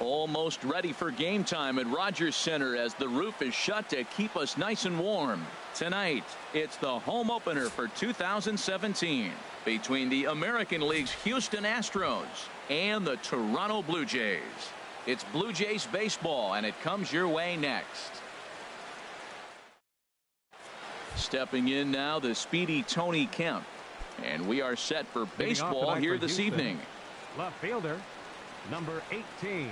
Almost ready for game time at Rogers Center as the roof is shut to keep us nice and warm. Tonight, it's the home opener for 2017 between the American League's Houston Astros and the Toronto Blue Jays. It's Blue Jays baseball, and it comes your way next. Stepping in now, the speedy Tony Kemp. And we are set for baseball here this evening. Left fielder, number 18.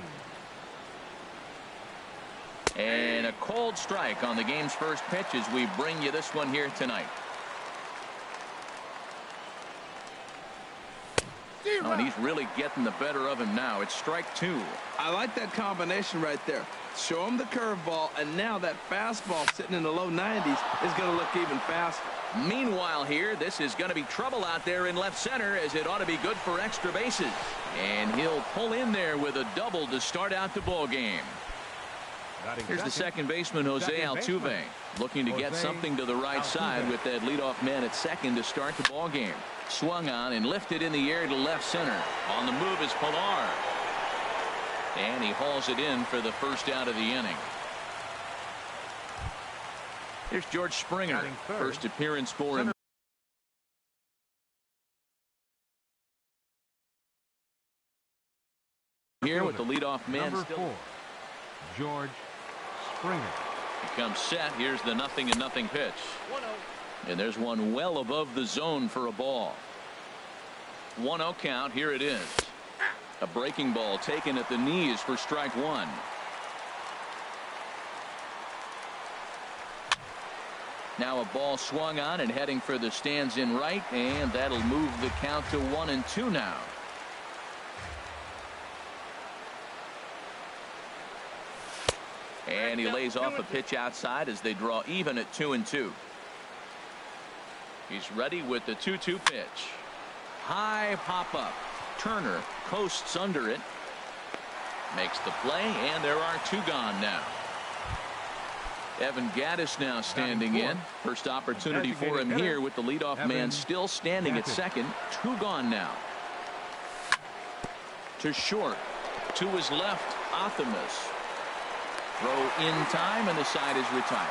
And a cold strike on the game's first pitch as we bring you this one here tonight. Oh, and he's really getting the better of him now. It's strike two. I like that combination right there. Show him the curveball, and now that fastball sitting in the low 90s is going to look even faster. Meanwhile here, this is going to be trouble out there in left center, as it ought to be good for extra bases. And he'll pull in there with a double to start out the ball game. Here's the second baseman, Jose Altuve, looking to get something to the right side with that leadoff man at second to start the ball game. Swung on and lifted in the air to left center. On the move is Pilar. And he hauls it in for the first out of the inning. Here's George Springer. First appearance for him here with the leadoff man number 4, George Springer. He comes set. Here's the 0-0 pitch. And there's one well above the zone for a ball. 1-0 count. Here it is. A breaking ball taken at the knees for strike one. Now a ball swung on and heading for the stands in right, and that'll move the count to 1-2 now. And he lays off a pitch outside as they draw even at 2-2. He's ready with the 2-2 pitch. High pop up. Turner coasts under it. Makes the play, and there are two gone now. Evan Gattis now standing in. First opportunity for him here with the leadoff man still standing at second. Two gone now. To short. To his left, Optimus. Throw in time, and the side is retired.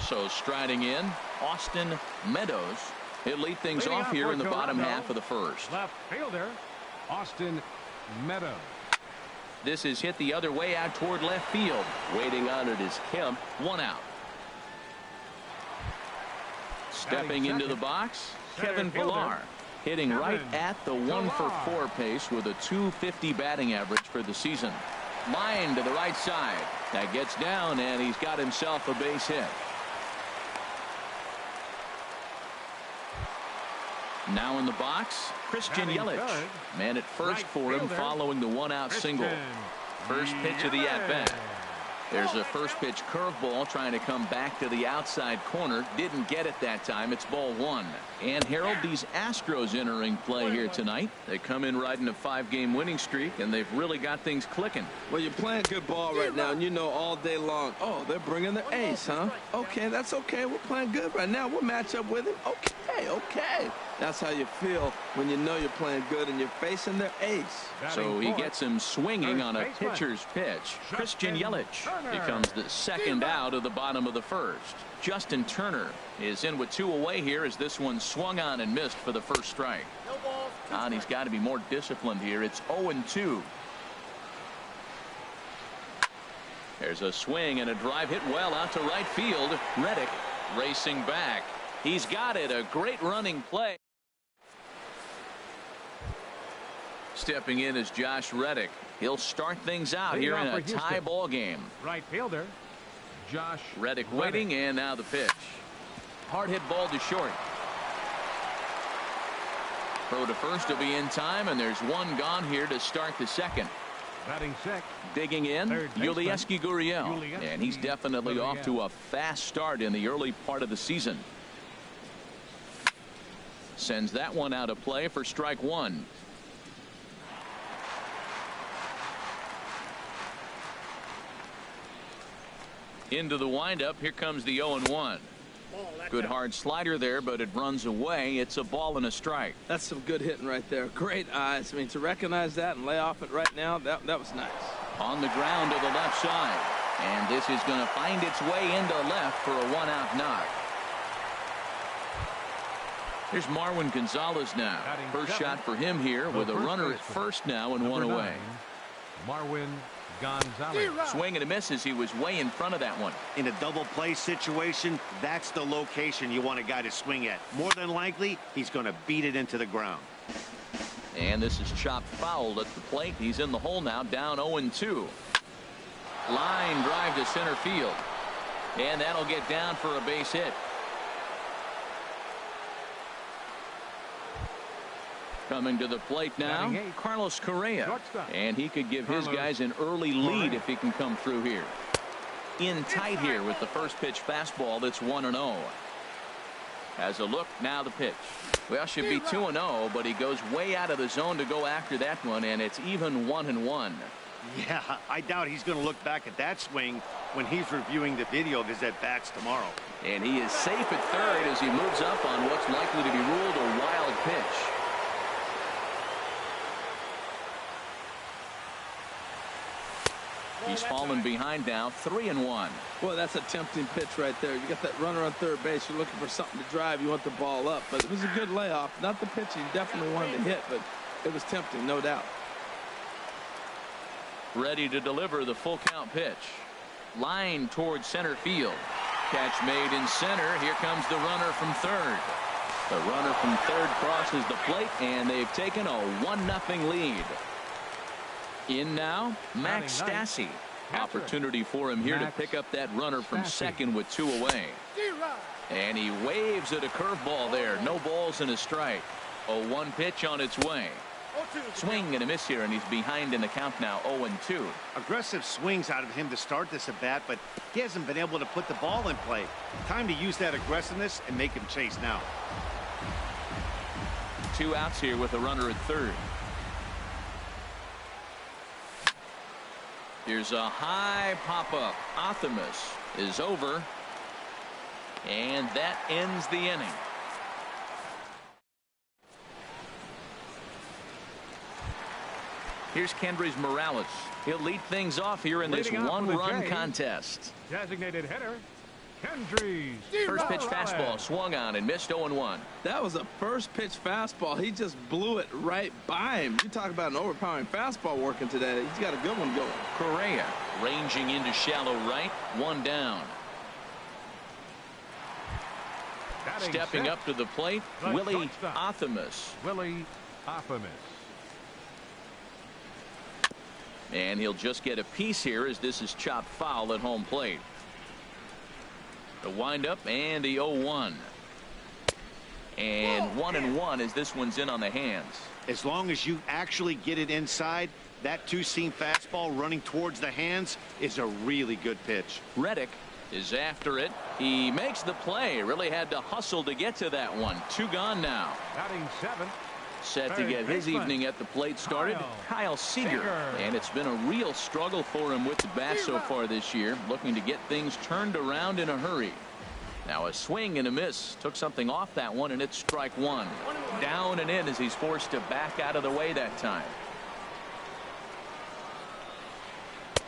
So striding in, Austin Meadows. He'll lead things off here in the bottom half of the first. Left fielder, Austin Meadows. This is hit the other way out toward left field. Waiting on it is Kemp. One out. Stepping into the box, Kevin Pilar. Hitting right at the 1-for-4 pace with a .250 batting average for the season. Line to the right side. That gets down, and he's got himself a base hit. Now in the box, Christian Yelich. Man at first for him following the one-out single. First pitch of the at-bat. There's a first pitch curveball trying to come back to the outside corner. Didn't get it that time. It's ball one. And Harold, these Astros entering play here tonight. They come in riding a 5-game winning streak, and they've really got things clicking. Well, you're playing good ball right now, and you know all day long, oh, they're bringing the ace, huh? Okay, that's okay. We're playing good right now. We'll match up with him. Okay. That's how you feel when you know you're playing good and you're facing their ace. So he gets him swinging on a pitcher's pitch. Christian Yelich becomes the second out of the bottom of the first. Justin Turner is in with two away here as this one swung on and missed for the first strike. And he's got to be more disciplined here. It's 0-2. There's a swing and a drive hit well out to right field. Reddick racing back. He's got it. A great running play. Stepping in is Josh Reddick. He'll start things out here in a tie ball game. Right fielder, Josh Reddick waiting, and now the pitch. Hard hit ball to short. Throw to first will be in time, and there's one gone here to start the second. Batting sixth. Digging in, Yulieski Gurriel, and he's definitely off to a fast start in the early part of the season. Sends that one out of play for strike one. Into the windup. Here comes the 0-1. Good hard slider there, but it runs away. It's a ball and a strike. That's some good hitting right there. Great eyes. I mean, to recognize that and lay off it right now, that was nice. On the ground to the left side. And this is going to find its way into left for a one-out knock. Here's Marwin Gonzalez now. First shot for him here with a runner at first now and one away. Marwin Gonzalez. Swing and a miss as he was way in front of that one. In a double play situation, that's the location you want a guy to swing at. More than likely, he's going to beat it into the ground. And this is chopped foul at the plate. He's in the hole now, down 0-2. Line drive to center field. And that'll get down for a base hit. Coming to the plate now, Carlos Correa. And he could give his guys an early lead if he can come through here. In tight here with the first pitch fastball that's 1-0. Has a look, now the pitch. Well, should be 2-0, but he goes way out of the zone to go after that one, and it's even 1-1. Yeah, I doubt he's going to look back at that swing when he's reviewing the video of his at-bats tomorrow. And he is safe at third as he moves up on what's likely to be ruled a wild pitch. He's fallen behind now, 3-1. Well, that's a tempting pitch right there. You got that runner on third base. You're looking for something to drive. You want the ball up. But it was a good layoff. Not the pitch he definitely wanted to hit, but it was tempting, no doubt. Ready to deliver the full count pitch. Line towards center field. Catch made in center. Here comes the runner from third. The runner from third crosses the plate, and they've taken a 1-0 lead. In now, Max Stassi. Opportunity for him here to pick up that runner from second with 2 away. And he waves at a curveball there. No balls and a strike. A 1 pitch on its way. Swing and a miss here, and he's behind in the count now, 0-2. Aggressive swings out of him to start this at bat, but he hasn't been able to put the ball in play. Time to use that aggressiveness and make him chase now. 2 outs here with a runner at third. Here's a high pop-up. Optimus is over. And that ends the inning. Here's Kendrys Morales. He'll lead things off here in this one-run contest. Designated hitter, Kendrys. First pitch fastball swung on and missed 0-1. That was a first pitch fastball. He just blew it right by him. You talk about an overpowering fastball working today. He's got a good one going. Correa ranging into shallow right. 1 down. Stepping up to the plate, Willie Optimus. Willie Optimus. And he'll just get a piece here as this is chopped foul at home plate. The windup and the 0-1. And 1-1 as this one's in on the hands. As long as you actually get it inside, that 2-seam fastball running towards the hands is a really good pitch. Reddick is after it. He makes the play. Really had to hustle to get to that one. 2 gone now. Batting 7. Set to get his evening at the plate started, Kyle Seager. And it's been a real struggle for him with the bat so far this year, looking to get things turned around in a hurry. Now a swing and a miss. Took something off that one, and it's strike 1. Down and in as he's forced to back out of the way that time.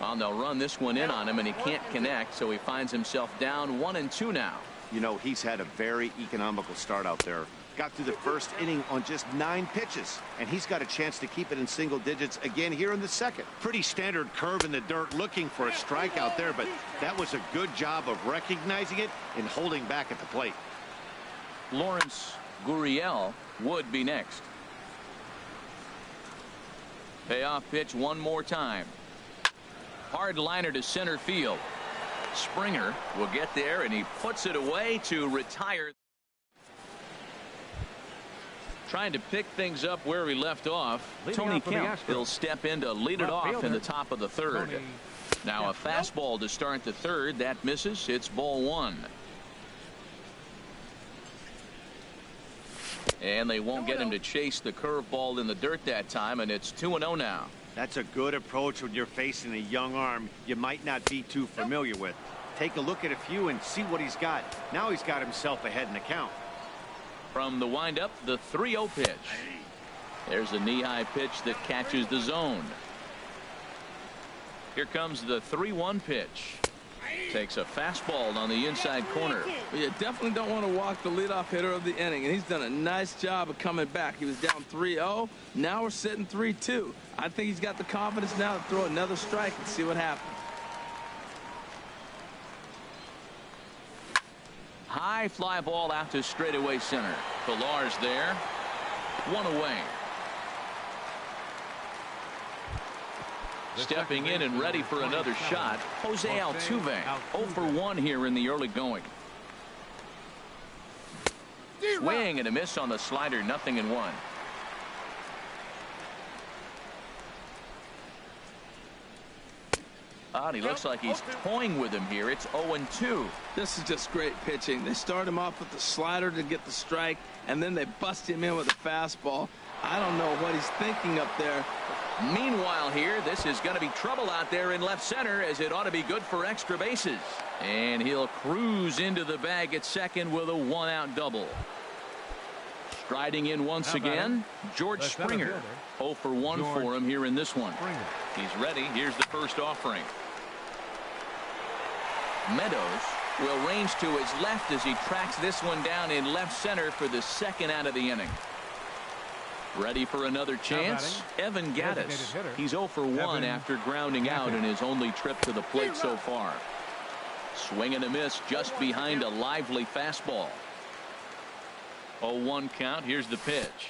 Well, they'll run this one in on him, and he can't connect, so he finds himself down 1-2 now. You know, he's had a very economical start out there. Got through the first inning on just 9 pitches, and he's got a chance to keep it in single digits again here in the second. Pretty standard curve in the dirt, looking for a strikeout there, but that was a good job of recognizing it and holding back at the plate. Lawrence Gurriel would be next. Payoff pitch one more time. Hard liner to center field. Springer will get there, and he puts it away to retire. Trying to pick things up where he left off. Tony Kemp will step in to lead it off in the top of the third. Now a fastball to start the third. That misses. It's ball 1. And they won't get him to chase the curveball in the dirt that time, and it's 2-0 now. That's a good approach when you're facing a young arm you might not be too familiar with. Take a look at a few and see what he's got. Now he's got himself ahead in the count. From the windup, the 3-0 pitch. There's a knee-high pitch that catches the zone. Here comes the 3-1 pitch. Takes a fastball on the inside corner. Well, you definitely don't want to walk the leadoff hitter of the inning, and he's done a nice job of coming back. He was down 3-0. Now we're sitting 3-2. I think he's got the confidence now to throw another strike and see what happens. High fly ball out to straightaway center. Pillar's there. 1 away. Stepping in and ready for another shot, Jose Altuve. 0 for 1 here in the early going. Swing and a miss on the slider, 0-1. And he looks like he's toying with him here. It's 0-2. This is just great pitching. They start him off with the slider to get the strike, and then they bust him in with a fastball. I don't know what he's thinking up there. Meanwhile here, this is going to be trouble out there in left center, as it ought to be good for extra bases. And he'll cruise into the bag at second with a 1-out double. Striding in once again, George Springer. 0 for 1 for him here in this one. He's ready. Here's the first offering. Meadows will range to his left as he tracks this one down in left center for the 2nd out of the inning. Ready for another chance. Evan Gattis. He's 0 for 1 after grounding out in his only trip to the plate so far. Swing and a miss just behind a lively fastball. 0-1 count. Here's the pitch.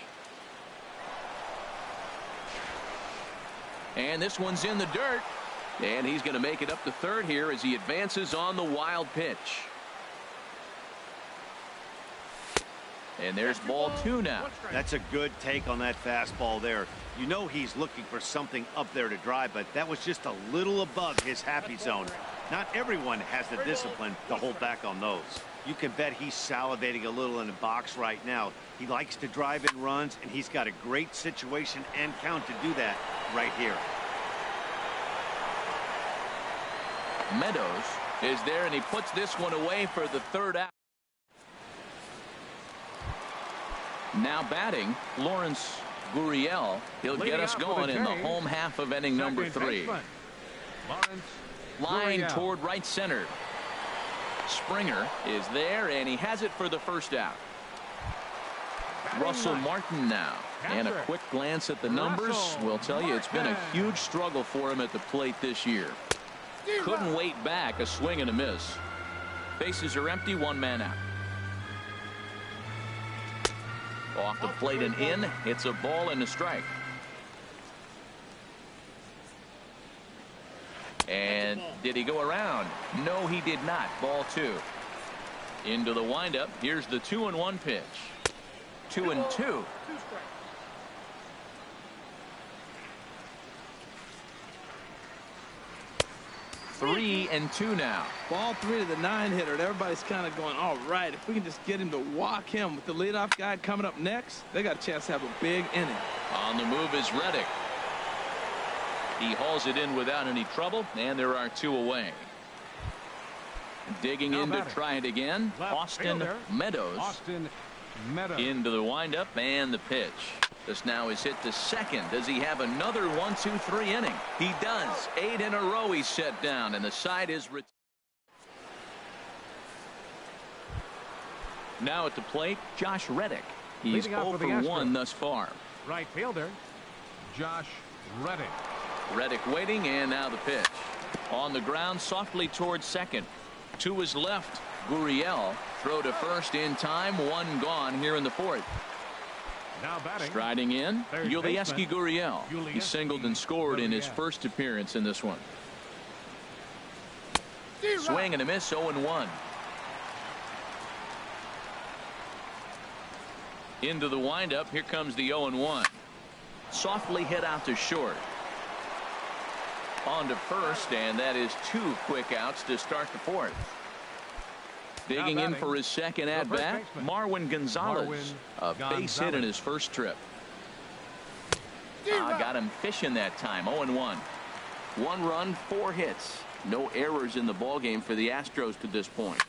And this one's in the dirt. And he's going to make it up to third here as he advances on the wild pitch. And there's ball 2 now. That's a good take on that fastball there. You know he's looking for something up there to drive, but that was just a little above his happy zone. Not everyone has the discipline to hold back on those. You can bet he's salivating a little in the box right now. He likes to drive in runs, and he's got a great situation and count to do that right here. Meadows is there, and he puts this one away for the 3rd out. Now batting, Lawrence Gurriel. He'll get us going in the home half of inning number 3. Line toward right center. Springer is there, and he has it for the 1st out. Russell Martin now. And a quick glance at the numbers will tell you it's been a huge struggle for him at the plate this year. Couldn't wait back. A swing and a miss. Bases are empty. 1 man out. Off the plate and in. It's a ball and a strike. And did he go around? No, he did not. Ball 2. Into the windup. Here's the 2-1 pitch. 2-2. 3-2 now. Ball 3 to the 9-hitter. And everybody's kind of going, all right, if we can just get him to walk him with the leadoff guy coming up next, they got a chance to have a big inning. On the move is Reddick. He hauls it in without any trouble, and there are 2 away. Digging in to try it again, Austin Meadows. Into the windup and the pitch. This now is hit to second. Does he have another 1-2-3 inning? He does. 8 in a row he's set down, and the side is now at the plate, Josh Reddick. He's 0 for 1 thus far. Right fielder, Josh Reddick. Reddick waiting, and now the pitch. On the ground, softly towards second. To his left, Gurriel. Throw to first in time. 1 gone here in the 4th. Now batting. Striding in, Yulieski Gurriel. He singled and scored in his first appearance in this one. Swing and a miss. 0-1. Into the windup. Here comes the 0-1. Softly hit out to short. On to first, and that is 2 quick outs to start the 4th. Digging in for his second at-bat, Marwin Gonzalez. A base hit in his first trip. Got him fishing that time. 0-1. 1 run, 4 hits. No errors in the ballgame for the Astros to this point.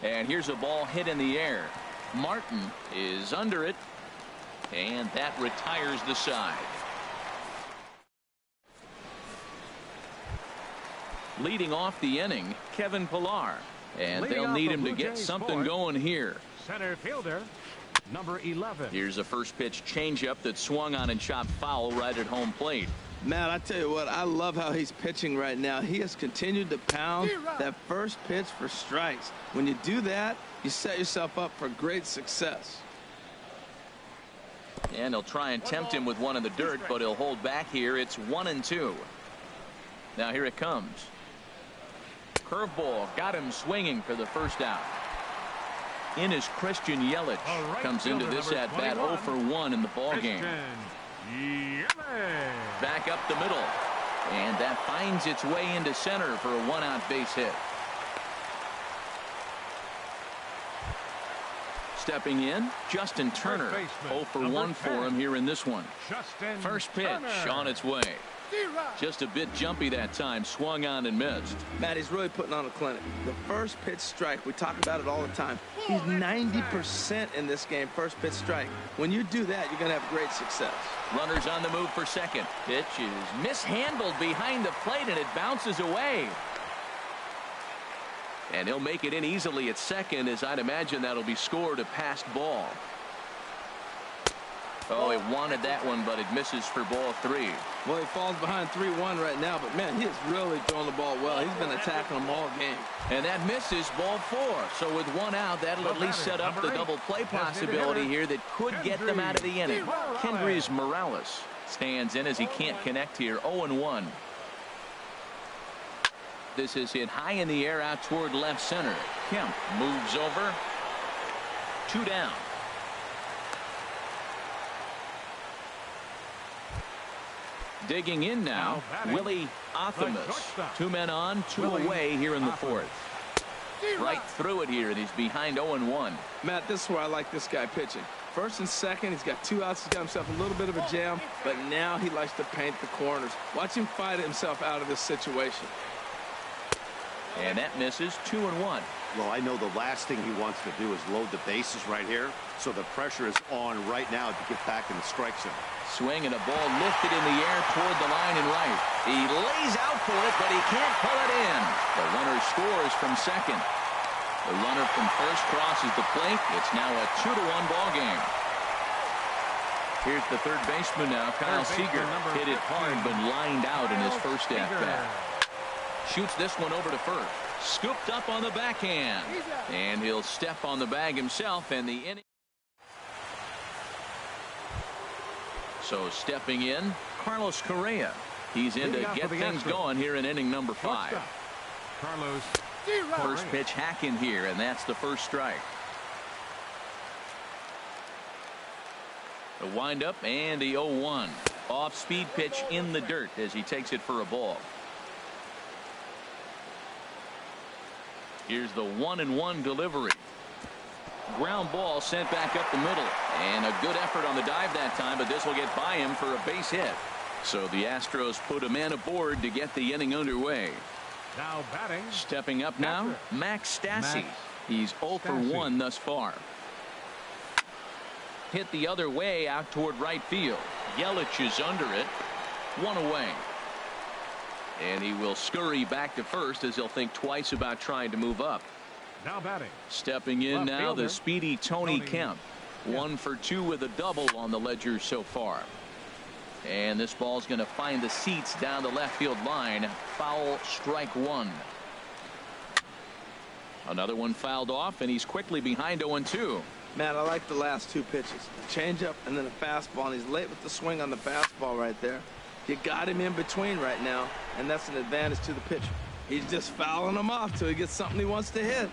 And here's a ball hit in the air. Martin is under it, and that retires the side. Leading off the inning, Kevin Pillar, and they'll need him to get something going here. Center fielder, number 11. Here's a first pitch changeup that swung on and chopped foul right at home plate. Man, I tell you what, I love how he's pitching right now. He has continued to pound that first pitch for strikes. When you do that, you set yourself up for great success. And he'll try and tempt him with one in the dirt, but he'll hold back here. It's 1-2. Now here it comes. Curveball got him swinging for the first out. In is Christian Yelich. Comes into this at bat 0 for 1 in the ball game. Back up the middle, and that finds its way into center for a 1-out base hit. Stepping in, Justin Turner. 0 for 1 for him here in this one. First pitch on its way. Just a bit jumpy that time. Swung on and missed. Matt, he's really putting on a clinic. The first pitch strike, we talk about it all the time. He's 90% in this game, first pitch strike. When you do that, you're going to have great success. Runners on the move for second. Pitch is mishandled behind the plate, and it bounces away. And he'll make it in easily at second, as I'd imagine that'll be scored a passed ball. Oh, he wanted that one, but it misses for ball 3. Well, he falls behind 3-1 right now, but man, he is really throwing the ball well. He's been attacking them all game. And that misses ball 4. So with 1 out, that'll at least set up the double play possibility here that could get them out of the inning. Kendrys Morales stands in as he can't connect here. 0-1. This is hit high in the air out toward left center. Kemp moves over. 2 down. Digging in now, Willie Athamas. 2 men on, 2 away here in the 4th. Right through it here, and he's behind 0-1. Matt, this is where I like this guy pitching. First and second, he's got 2 outs. He's got himself a little bit of a jam, but now he likes to paint the corners. Watch him fight himself out of this situation. And that misses. 2-1. Well, I know the last thing he wants to do is load the bases right here, so the pressure is on right now to get back in the strike zone. Swing and a ball lifted in the air toward the line and right. He lays out for it, but he can't pull it in. The runner scores from second. The runner from first crosses the plate. It's now a 2-1 ball game. Here's the third baseman now, Kyle Seager. Hit it hard, but lined out in his first at bat. Shoots this one over to first. Scooped up on the backhand. And he'll step on the bag himself, and the inning. So stepping in, Carlos Correa. He's in to get things going here in inning number 5. Carlos. First pitch hacking here, and that's the first strike. The windup and the 0-1. Off speed pitch in the dirt as he takes it for a ball. Here's the 1-1 delivery. Ground ball sent back up the middle, and a good effort on the dive that time, but this will get by him for a base hit. So the Astros put a man aboard to get the inning underway. Now batting. Stepping up now, Max Stassi. He's 0 for 1 thus far. Hit the other way out toward right field. Yelich is under it. 1 away. And he will scurry back to first as he'll think twice about trying to move up. Now batting. Stepping in now, the speedy Tony Kemp. 1 for 2 with a double on the ledger so far. And this ball's going to find the seats down the left field line. Foul, strike 1. Another one fouled off, and he's quickly behind 0-2. Matt, I like the last 2 pitches. A changeup and then a fastball, and he's late with the swing on the fastball right there. You got him in between right now, and that's an advantage to the pitcher. He's just fouling him off till he gets something he wants to hit.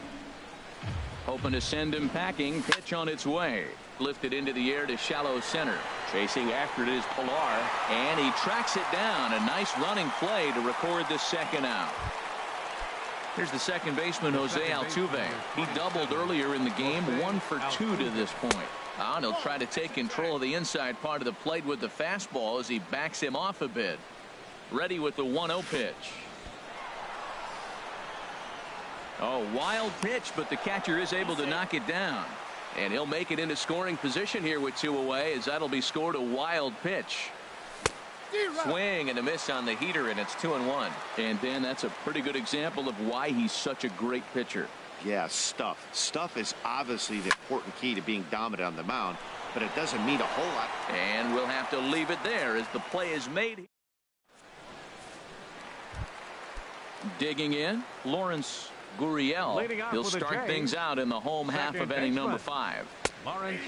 Hoping to send him packing. Pitch on its way. Lifted into the air to shallow center. Chasing after it is Pillar, and he tracks it down. A nice running play to record the second out. Here's the second baseman, Jose Altuve. He doubled earlier in the game. 1 for 2 to this point. And he'll try to take control of the inside part of the plate with the fastball as he backs him off a bit. Ready with the 1-0 pitch. Oh, wild pitch, but the catcher is able to knock it down. And he'll make it into scoring position here with 2 away, as that'll be scored a wild pitch. Swing and a miss on the heater, and it's 2-1. And Dan, that's a pretty good example of why he's such a great pitcher. Yeah, stuff. Stuff is obviously the important key to being dominant on the mound, but it doesn't mean a whole lot. And we'll have to leave it there as the play is made. Digging in, Lawrence Gurriel. He'll start things out in the home half of inning number 5.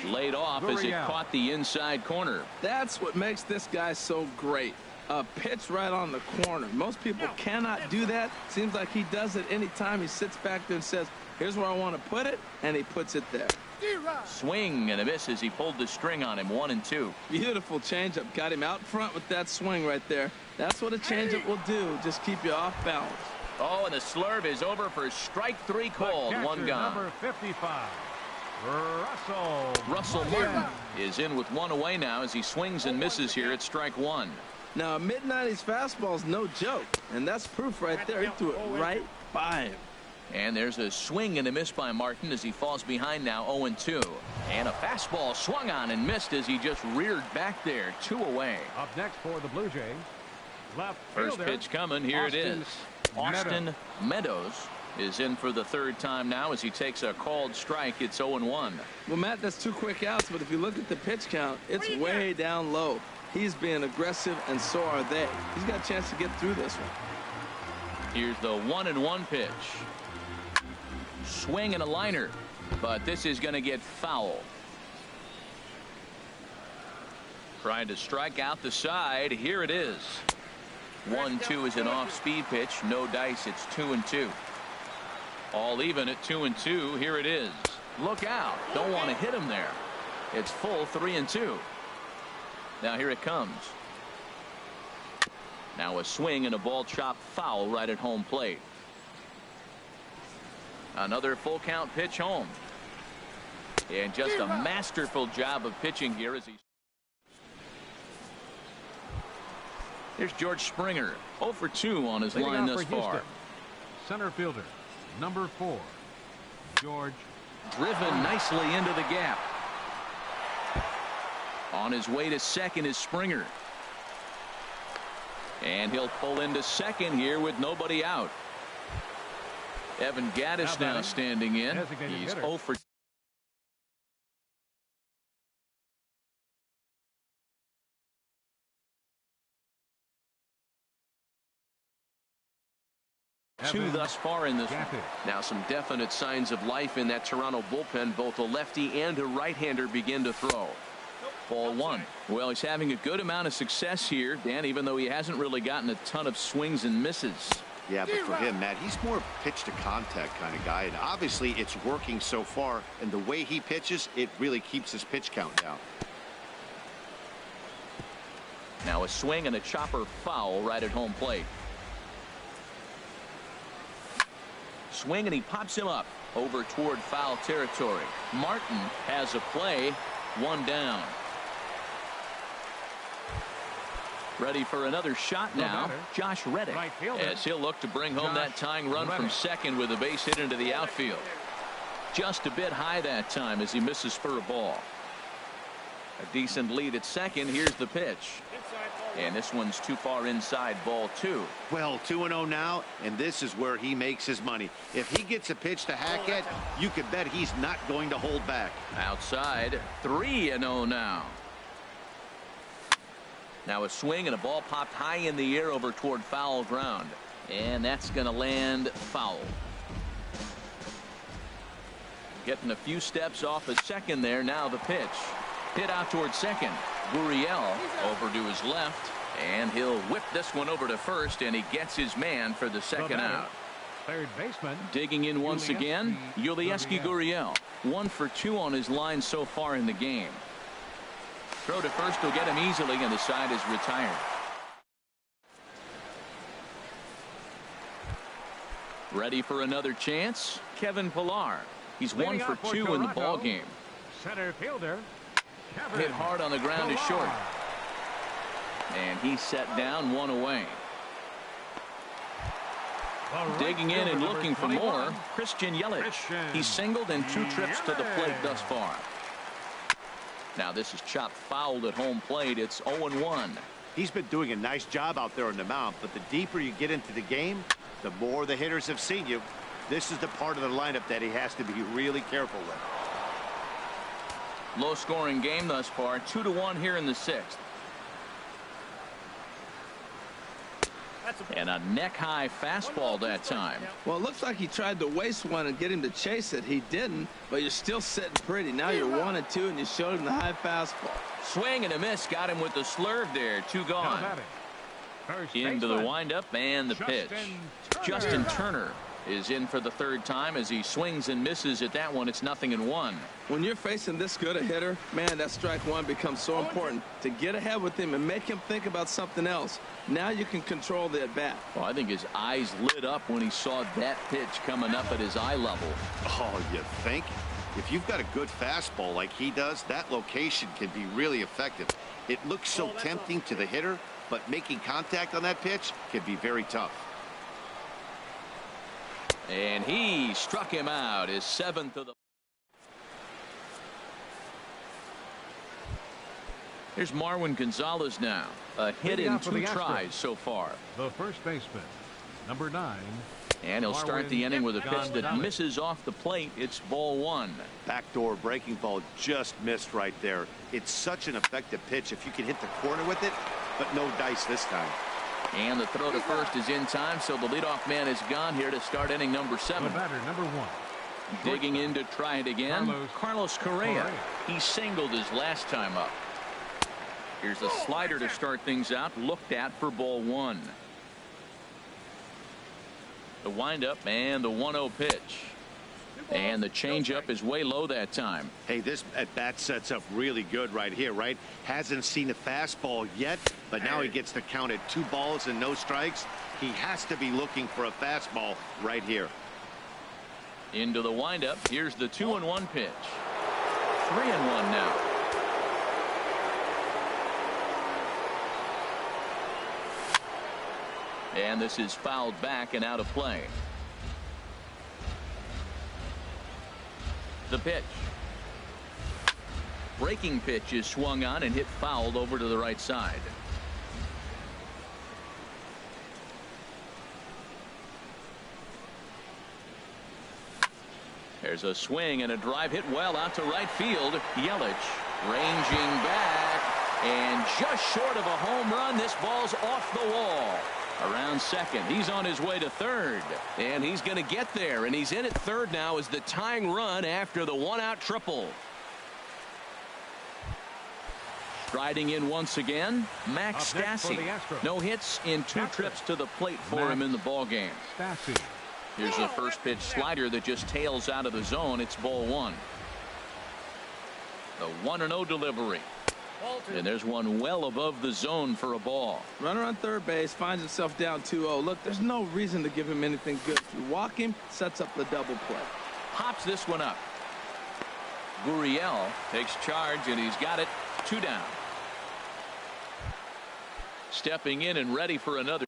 Laid off as it caught the inside corner. That's what makes this guy so great. A pitch right on the corner. Most people cannot do that. Seems like he does it anytime he sits back there and says, here's where I want to put it, and he puts it there. Swing and a miss as he pulled the string on him. 1-2. Beautiful changeup. Got him out front with that swing right there. That's what a changeup will do. Just keep you off balance. Oh, and the slurve is over for strike 3 called. 1 gone. Number 55. Russell Martin is in with 1 away now as he swings and misses here at strike 1. Now, a mid-90s fastball is no joke, and that's proof right there. He threw it right by him. And there's a swing and a miss by Martin as he falls behind now 0-2. And a fastball swung on and missed as he just reared back there. 2 away. Up next for the Blue Jays, left First fielder, pitch coming. Here it is. Austin Meadows is in for the 3rd time now as he takes a called strike. It's 0-1. Well, Matt, that's 2 quick outs, but if you look at the pitch count, it's way down low. He's being aggressive, and so are they. He's got a chance to get through this one. Here's the 1-1 pitch. Swing and a liner, but this is going to get foul. Trying to strike out the side. Here it is. 1-2 is an off-speed pitch. No dice. It's 2-2. All even at 2-2. Here it is. Look out. Don't want to hit him there. It's full 3-2. Now here it comes. Now a swing and a ball chopped foul right at home plate. Another full count pitch home. And just a masterful job of pitching here as he. Here's George Springer. 0 for 2 on his line thus far. Center fielder, number 4, George. Driven nicely into the gap. On his way to second is Springer. And he'll pull into second here with nobody out. Evan Gaddis now standing in. He's 0 for 2. Thus far in this one. Now some definite signs of life in that Toronto bullpen. Both a lefty and a right-hander begin to throw. Ball 1. Well, he's having a good amount of success here, Dan, even though he hasn't really gotten a ton of swings and misses. Yeah, but for him, Matt, he's more pitch to contact kind of guy, and obviously it's working so far, and the way he pitches, it really keeps his pitch count down. Now a swing and a chopper foul right at home plate. Swing and he pops him up over toward foul territory. Martin has a play. 1 down. Ready for another shot now. Josh Reddick as he'll look to bring home that tying run from second with a base hit into the outfield. Just a bit high that time as he misses for a ball. A decent lead at second. Here's the pitch. And this one's too far inside. Ball 2. Well, 2-0 now, and this is where he makes his money. If he gets a pitch to hack at, you could bet he's not going to hold back. Outside. 3-0 now. Now a swing and a ball popped high in the air over toward foul ground. And that's going to land foul. Getting a few steps off a second there. Now the pitch. Hit out toward second. Gurriel over to his left, and he'll whip this one over to first, and he gets his man for the second out. Third baseman. Digging in once again, Yulieski Gurriel. 1 for 2 on his line so far in the game. Throw to first will get him easily, and the side is retired. Ready for another chance? Kevin Pillar. He's 1 for 2 in the ball game. Center fielder. Hit hard on the ground is short. And he's set down 1 away. Digging in and looking for more, Christian Yelich. He's singled in 2 trips to the plate thus far. Now this is chopped foul at home plate. It's 0-1. He's been doing a nice job out there on the mound, but the deeper you get into the game, the more the hitters have seen you. This is the part of the lineup that he has to be really careful with. Low scoring game thus far, 2-1 here in the 6th. And a neck-high fastball that time. Well, it looks like he tried to waste one and get him to chase it. He didn't, but you're still sitting pretty. Now you're 1-2, and you showed him the high fastball. Swing and a miss. Got him with the slurve there. 2 gone. Into the windup and the pitch. Justin Turner is in for the 3rd time as he swings and misses at that one. It's 0-1. When you're facing this good a hitter, man, that strike one becomes so important to get ahead with him and make him think about something else. Now you can control the at bat. Well, I think his eyes lit up when he saw that pitch coming up at his eye level. Oh, you think? If you've got a good fastball like he does, that location can be really effective. It looks so tempting to the hitter, but making contact on that pitch can be very tough. And he struck him out, his 7th of the. Here's Marwin Gonzalez now. A hit in 2 tries so far. The first baseman, number 9. And he'll start the inning with a pitch that misses off the plate. It's ball 1. Backdoor breaking ball just missed right there. It's such an effective pitch if you can hit the corner with it, but no dice this time. And the throw to first is in time, so the leadoff man is gone here to start inning number 7. The batter, number 1. Digging in to try it again, Carlos Correa. He singled his last time up. Here's a slider to start things out, looked at for ball 1. The windup and the 1-0 pitch. And the changeup is way low that time. Hey, this at bat sets up really good right here, right? Hasn't seen a fastball yet, but now he gets to count at 2 balls and no strikes. He has to be looking for a fastball right here. Into the windup. Here's the 2-1 pitch. 3-1 now. And this is fouled back and out of play. The pitch. Breaking pitch is swung on and hit fouled over to the right side. There's a swing and a drive hit well out to right field. Yelich ranging back and just short of a home run. This ball's off the wall. Around second. He's on his way to third. And he's going to get there. And he's in at third now as the tying run after the 1-out triple. Striding in once again, Max Stassi. No hits in 2 trips to the plate for him in the ballgame. Here's the first pitch slider that just tails out of the zone. It's ball 1. The 1-0 delivery. And there's one well above the zone for a ball. Runner on third base finds himself down 2-0. Look, there's no reason to give him anything good. If you walk him, sets up the double play. Pops this one up. Gurriel takes charge, and he's got it. 2 down. Stepping in and ready for another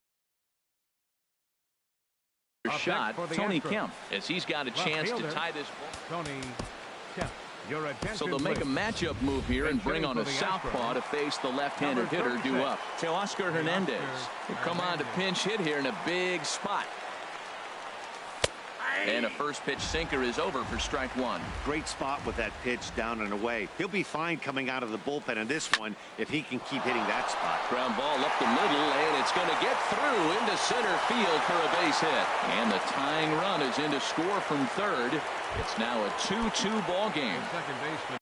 shot, Tony Kemp, as he's got a chance to tie this ball. Tony Kemp. So they'll make a matchup move here and bring on a southpaw to face the left-handed hitter due up. Teoscar Hernandez will come on to pinch hit here in a big spot. And a first pitch sinker is over for strike 1. Great spot with that pitch down and away. He'll be fine coming out of the bullpen in this one if he can keep hitting that spot. Ground ball up the middle, and it's going to get through into center field for a base hit. And the tying run is in to score from third. It's now a 2-2 ball game. Second baseman.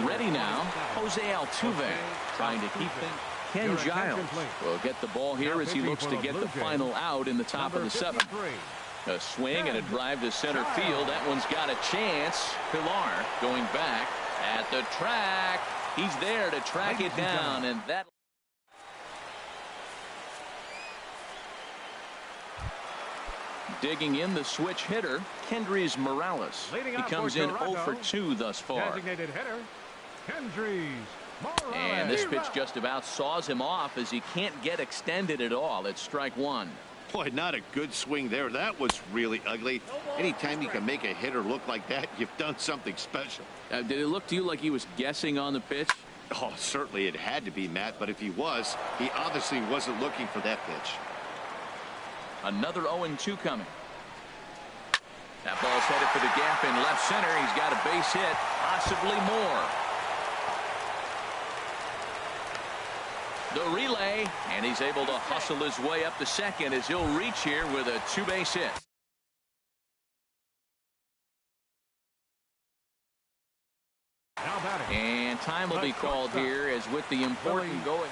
Ready now, Jose Altuve trying to keep things. Ken Giles will get the ball here as he looks to get the final out in the top of the 7th. A swing and a drive to center field. That one's got a chance. Pilar going back at the track. He's there to track it down, and that. Digging in the switch hitter, Kendrys Morales. He comes in 0 for 2 thus far. Designated hitter, Kendrys And this pitch just about saws him off as he can't get extended at all. It's strike one. Boy, not a good swing there. That was really ugly. Anytime you can make a hitter look like that, you've done something special. Did it look to you like he was guessing on the pitch? Oh, certainly it had to be, Matt, but if he was, he obviously wasn't looking for that pitch. Another 0-2 coming. That ball's headed for the gap in left center. He's got a base hit, possibly more. The relay, and he's able to hustle his way up to second as he'll reach here with a two-base hit. And time will be called here as with the important going.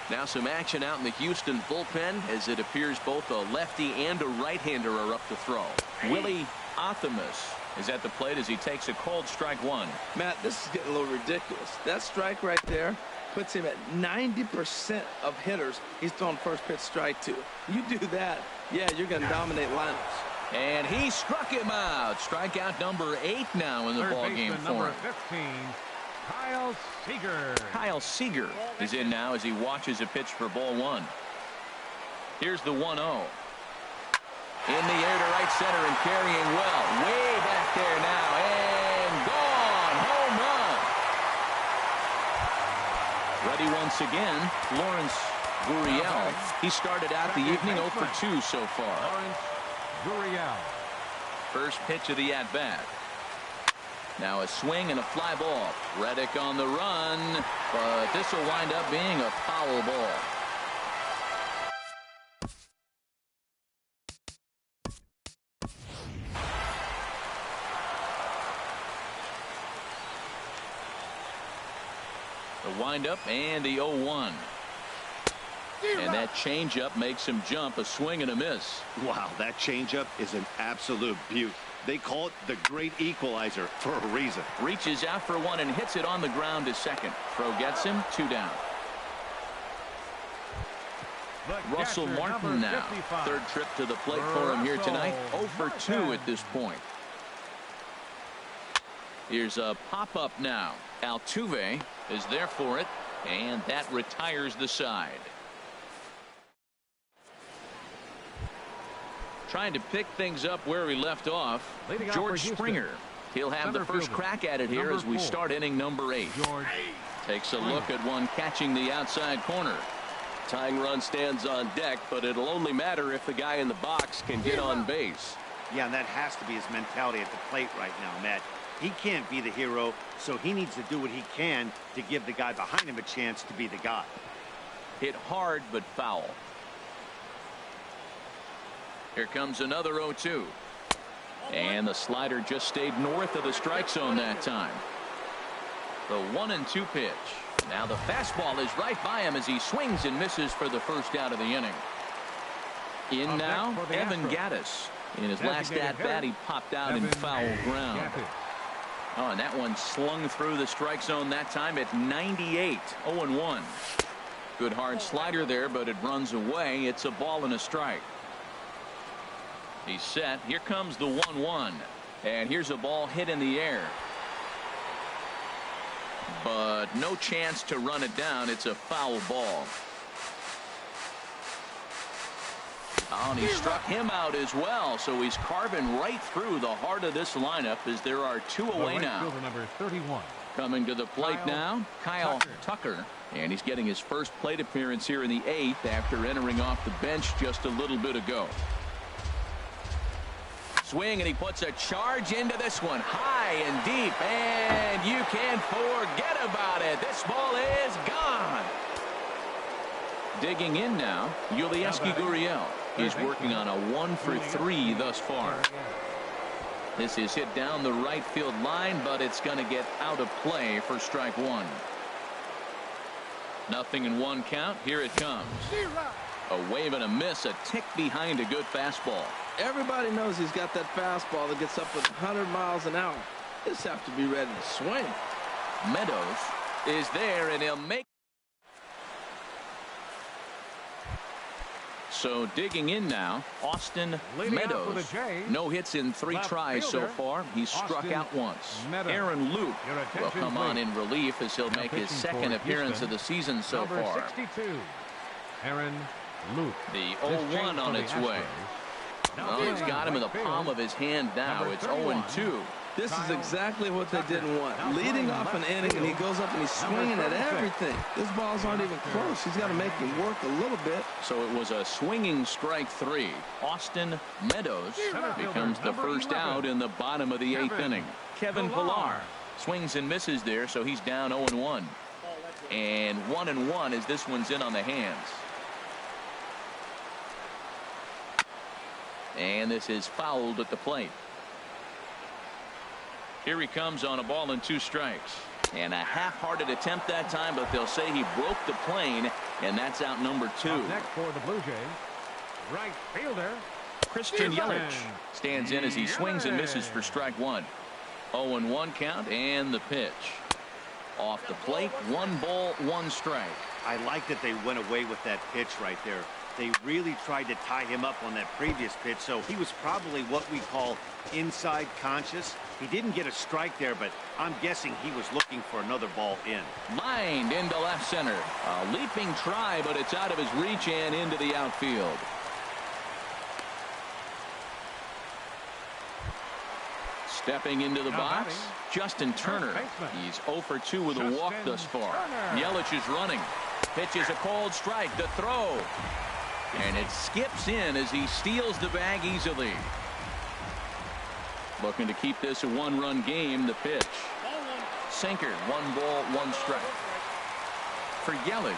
Now some action out in the Houston bullpen as it appears both a lefty and a right-hander are up to throw. Willie Athamas is at the plate as he takes a called strike one. Matt, this is getting a little ridiculous. That strike right there puts him at 90% of hitters he's thrown first pitch strike to. You do that, yeah, you're going to dominate lineups. And he struck him out. Strikeout number 8 now in the ballgame for him. 15. Kyle Seager. Kyle Seager is in now as he watches a pitch for ball one. Here's the 1-0. In the air to right center and carrying well. Way back there now. And gone. Home run. Ready once again, Lawrence Gurriel. He started out the evening 0 for 2 so far. Lawrence Gurriel. First pitch of the at-bat. Now a swing and a fly ball. Reddick on the run, but this will wind up being a foul ball. The windup and the 0-1. And that changeup makes him jump. A swing and a miss. Wow, that changeup is an absolute beaut. They call it the great equalizer for a reason. Reaches out for one and hits it on the ground to second. Throw gets him, 2 down. Russell Martin now. Third trip to the plate for him here tonight. 0 for 2 at this point. Here's a pop-up now. Altuve is there for it, and that retires the side. Trying to pick things up where we left off. George Springer. He'll have the first crack at it here as we start inning number 8. Takes a look at one catching the outside corner. Tying run stands on deck, but it'll only matter if the guy in the box can get on base. Yeah, and that has to be his mentality at the plate right now, Matt. He can't be the hero, so he needs to do what he can to give the guy behind him a chance to be the guy. Hit hard, but foul. Here comes another 0-2. And the slider just stayed north of the strike zone that time. The 1-2 pitch. Now the fastball is right by him as he swings and misses for the first out of the inning. In now, Evan Gattis. In his last at-bat, he popped out in foul ground. Oh, and that one slung through the strike zone that time at 98. 0-1. Good hard slider there, but it runs away. It's a ball and a strike. He's set. Here comes the 1-1. And here's a ball hit in the air. But no chance to run it down. It's a foul ball. Oh, and he struck him out as well. So he's carving right through the heart of this lineup as there are 2 away now. Number 31. Coming to the plate now, Kyle Tucker. And he's getting his first plate appearance here in the 8th after entering off the bench just a little bit ago. Swing, and he puts a charge into this one high and deep, and you can forget about it. This ball is gone. Digging in now, Yulieski Gurriel. He's working on a 1 for 3 thus far. This is hit down the right field line, but it's going to get out of play for strike one. 0-1 count. Here it comes. A wave and a miss, a tick behind a good fastball. Everybody knows he's got that fastball that gets up at 100 miles an hour. Just have to be ready to swing. Meadows is there, and he'll make. So digging in now, Austin Meadows. No hits in 3 tries so far. He's struck out once. Aaron Luke will come on in relief as he'll make his second appearance of the season so far. 62, Aaron Luke. The 0-1 on its way. Well, he's got him in the palm of his hand now. It's 0-2. This is exactly what they didn't want. Leading off an inning, and he goes up and he's swinging at everything. His balls aren't even close. He's got to make him work a little bit. So it was a swinging strike 3. Austin Meadows becomes the first out in the bottom of the 8th inning. Kevin Pillar swings and misses there, so he's down 0-1. And 1-1 as this one's in on the hands. And this is fouled at the plate. Here he comes on a ball and 2 strikes. And a half-hearted attempt that time, but they'll say he broke the plane, and that's out number 2. Up next for the Blue Jays, right fielder Christian Yelich stands in as he swings and misses for strike 1. 0-1 count, and the pitch. Off the plate, 1 ball, 1 strike. I like that they went away with that pitch right there. They really tried to tie him up on that previous pitch, so he was probably what we call inside conscious. He didn't get a strike there, but I'm guessing he was looking for another ball in. Lined into left center. A leaping try, but it's out of his reach and into the outfield. Stepping into the box, Justin Turner. He's 0 for 2 with a walk thus far. Yelich is running. Pitches a cold strike. The throw. And it skips in as he steals the bag easily. Looking to keep this a 1-run game. The pitch. Sinker. 1 ball, 1 strike. For Yelich,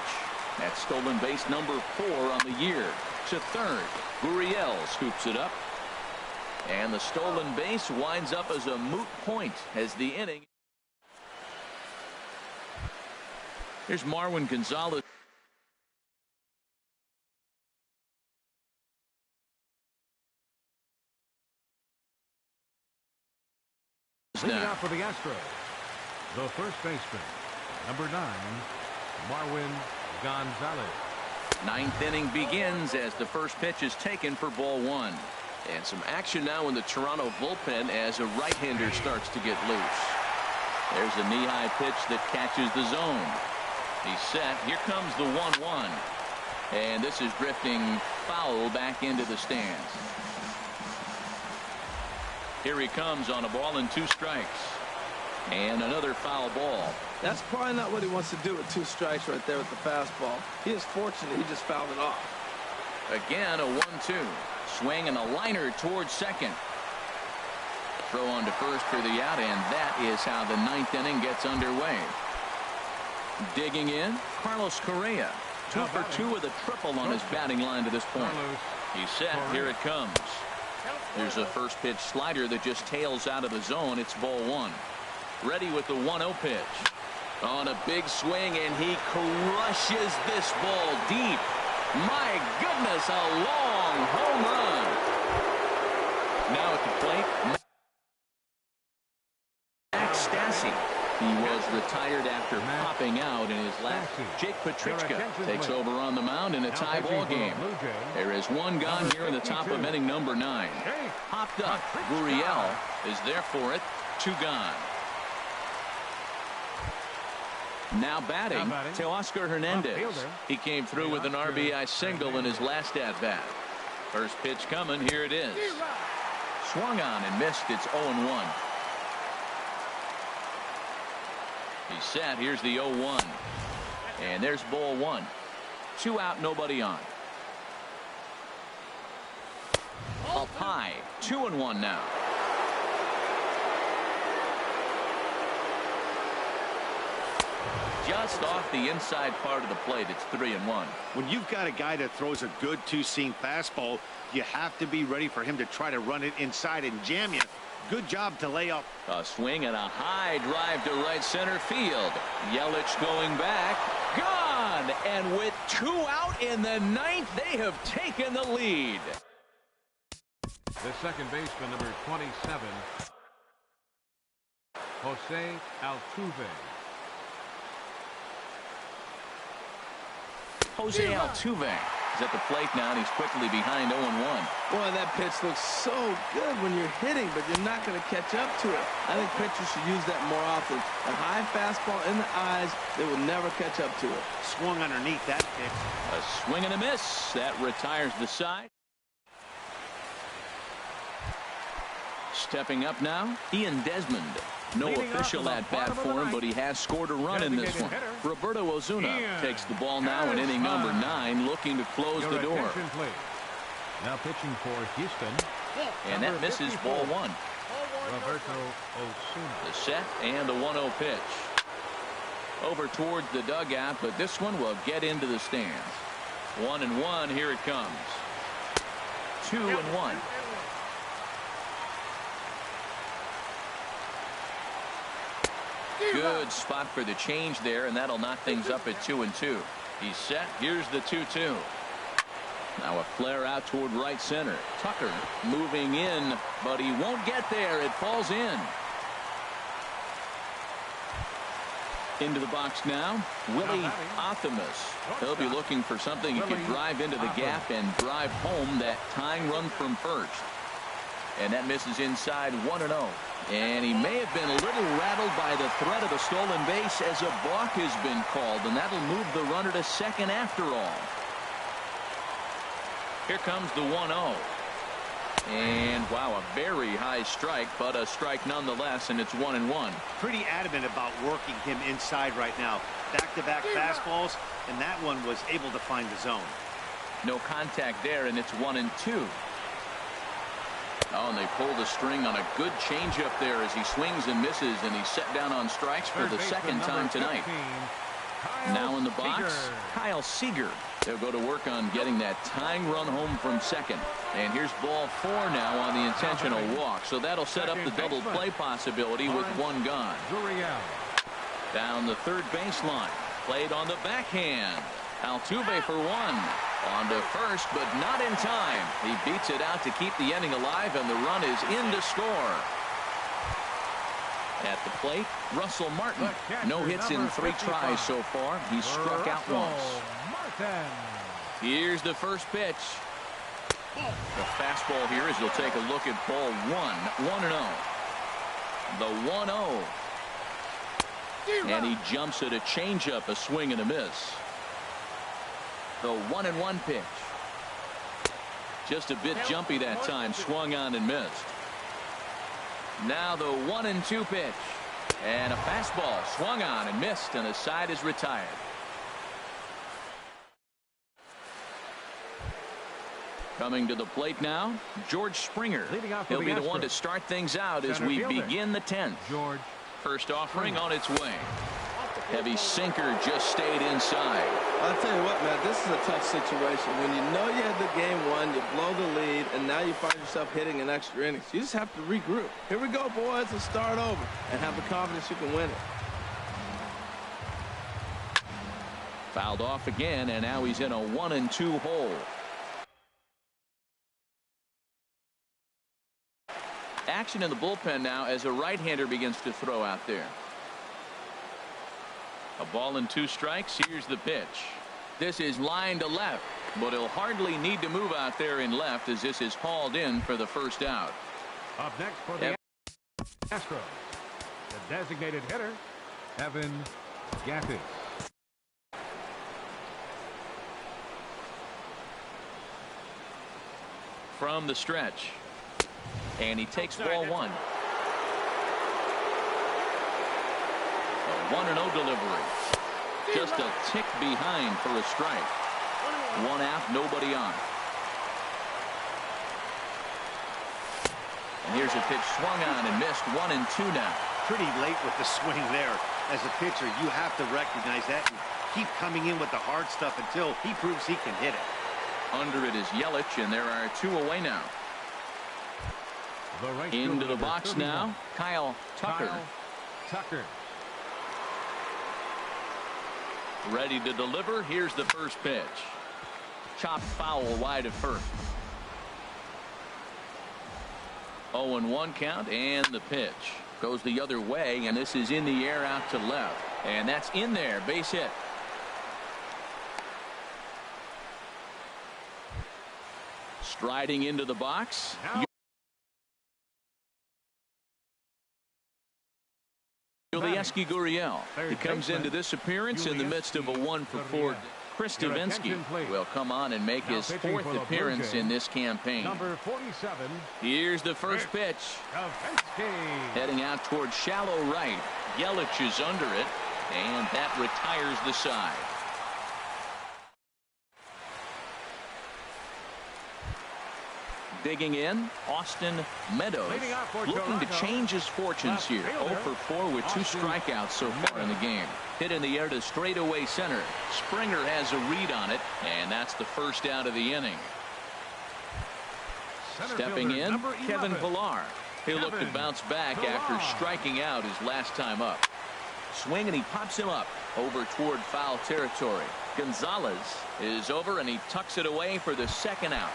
that's stolen base number 4 on the year. To third, Gurriel scoops it up. And the stolen base winds up as a moot point as the inning. Here's Marwin Gonzalez. Leading out for the Astros, the first baseman, number 9, Marwin Gonzalez. 9th inning begins as the first pitch is taken for ball 1. And some action now in the Toronto bullpen as a right-hander starts to get loose. There's a knee-high pitch that catches the zone. He's set. Here comes the 1-1. And this is drifting foul back into the stands. Here he comes on a ball and 2 strikes. And another foul ball. That's probably not what he wants to do with 2 strikes right there with the fastball. He is fortunate he just fouled it off. Again, a 1-2. Swing and a liner towards second. Throw on to first for the out, and that is how the 9th inning gets underway. Digging in, Carlos Correa. 2 for 2 with a triple on his batting line to this point. He's set. Here it comes. There's a first pitch slider that just tails out of the zone. It's ball 1. Ready with the 1-0 pitch. On a big swing, and he crushes this ball deep. My goodness, a long home run. Now at the plate, Max Stassi. He was retired after popping out in his last. Jake Petrichka takes over on the mound in a tie ball game. There is 1 gone here in the top of inning number 9. Popped up. Gurriel is there for it. 2 gone. Now batting, Teoscar Hernandez. He came through with an RBI single in his last at-bat. First pitch coming. Here it is. Swung on and missed. It's 0-1. He's set. Here's the 0-1. And there's ball 1. 2 out, nobody on. Up high. 2-1 now. Just off the inside part of the plate. It's 3-1. When you've got a guy that throws a good 2-seam fastball, you have to be ready for him to try to run it inside and jam you. Good job to lay off. A swing and a high drive to right center field. Yelich going back. Gone. And with 2 out in the 9th, they have taken the lead. The second baseman, number 27, Jose Altuve. Jose Altuve is at the plate now, and he's quickly behind 0-1. Boy, that pitch looks so good when you're hitting, but you're not going to catch up to it. I think pitchers should use that more often. A high fastball in the eyes, they will never catch up to it. Swung underneath that pitch. A swing and a miss. That retires the side. Stepping up now, Ian Desmond. No official at bat for him, but he has scored a run in this one. Roberto Ozuna takes the ball now in inning number 9, looking to close the door. Now pitching for Houston. And that misses ball 1. Roberto Ozuna. The set and the 1-0 pitch. Over towards the dugout, but this one will get into the stands. 1-1, here it comes. 2-1. Good spot for the change there, and that'll knock things up at 2-2. He's set. Here's the 2-2. Now a flare out toward right center. Tucker moving in, but he won't get there. It falls in. Into the box now, Willie Optimus. He'll be looking for something he can drive into the gap and drive home that tying run from first. And that misses inside 1-0. And he may have been a little rattled by the threat of a stolen base as a balk has been called, and that'll move the runner to second after all. Here comes the 1-0. And wow, a very high strike, but a strike nonetheless, and it's 1-1. Pretty adamant about working him inside right now. Back-to-back fastballs, and that one was able to find the zone. No contact there, and it's 1-2. Oh, and they pull the string on a good changeup there as he swings and misses, and he's set down on strikes for the second time tonight. Now in the box, Kyle Seager. They'll go to work on getting that tying run home from second. And here's ball 4 now on the intentional walk. So that'll set up the double play possibility with one gone. Down the third baseline. Played on the backhand. Altuve for 1. On to first, but not in time. He beats it out to keep the inning alive, and the run is in to score. At the plate, Russell Martin. No hits in 3 tries so far. He's struck out once. Here's the first pitch. The fastball here as you'll take a look at ball 1. 1-0. The 1-0. And he jumps at a changeup, a swing and a miss. The 1-1 pitch. Just a bit jumpy that time. Swung on and missed. Now the 1-2 pitch. And a fastball swung on and missed, and the side is retired. Coming to the plate now, George Springer. He'll be the one to start things out as we begin the 10th. First offering on its way. Heavy sinker just stayed inside. I'll tell you what, man, this is a tough situation. When you know you had the game won, you blow the lead, and now you find yourself hitting an extra innings. You just have to regroup. Here we go, boys, and start over, and have the confidence you can win it. Fouled off again, and now he's in a 1-2 hole. Action in the bullpen now as a right-hander begins to throw out there. A ball and 2 strikes. Here's the pitch. This is line to left, but he'll hardly need to move out there in left as this is hauled in for the first out. Up next for the Astros, the designated hitter, Evan Gattis. From the stretch. And he takes ball 1. A 1-0 delivery. Just a tick behind for a strike. 1 out, nobody on. And here's a pitch swung on and missed. 1-2 now. Pretty late with the swing there. As a pitcher, you have to recognize that and keep coming in with the hard stuff until he proves he can hit it. Under it is Yelich, and there are 2 away now. Into the box now, Kyle Tucker. Ready to deliver. Here's the first pitch. Chopped foul wide of first. 0-1 count, and the pitch goes the other way, and this is in the air out to left, and that's in there. Base hit. Striding into the box. Yulieski Gurriel. He comes into this appearance in the midst of a 1-for-4. Chris Davinsky will come on and make his 4th appearance in this campaign. Number 47. Here's the first pitch. Heading out towards shallow right. Yelich is under it, and that retires the side. Digging in, Austin Meadows, looking to change his fortunes here. 0-for-4 with 2 strikeouts so far in the game. Hit in the air to straightaway center. Springer has a read on it, and that's the first out of the inning. Stepping in, Kevin Pillar. He'll look to bounce back after striking out his last time up. Swing, and he pops him up over toward foul territory. Gonzalez is over, and he tucks it away for the second out.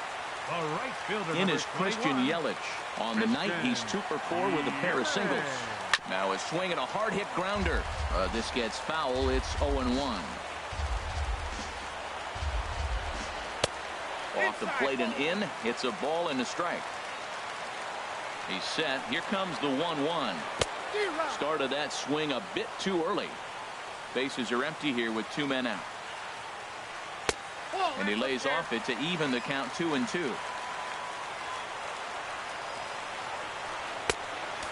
In is Christian Yelich. On the night, he's 2-for-4 with a pair of singles. Now a swing and a hard hit grounder. This gets foul. It's 0-1. Off the plate and in. It's a ball and a strike. He's set. Here comes the 1-1. Started that swing a bit too early. Bases are empty here with 2 men out. And he lays off it to even the count 2-2.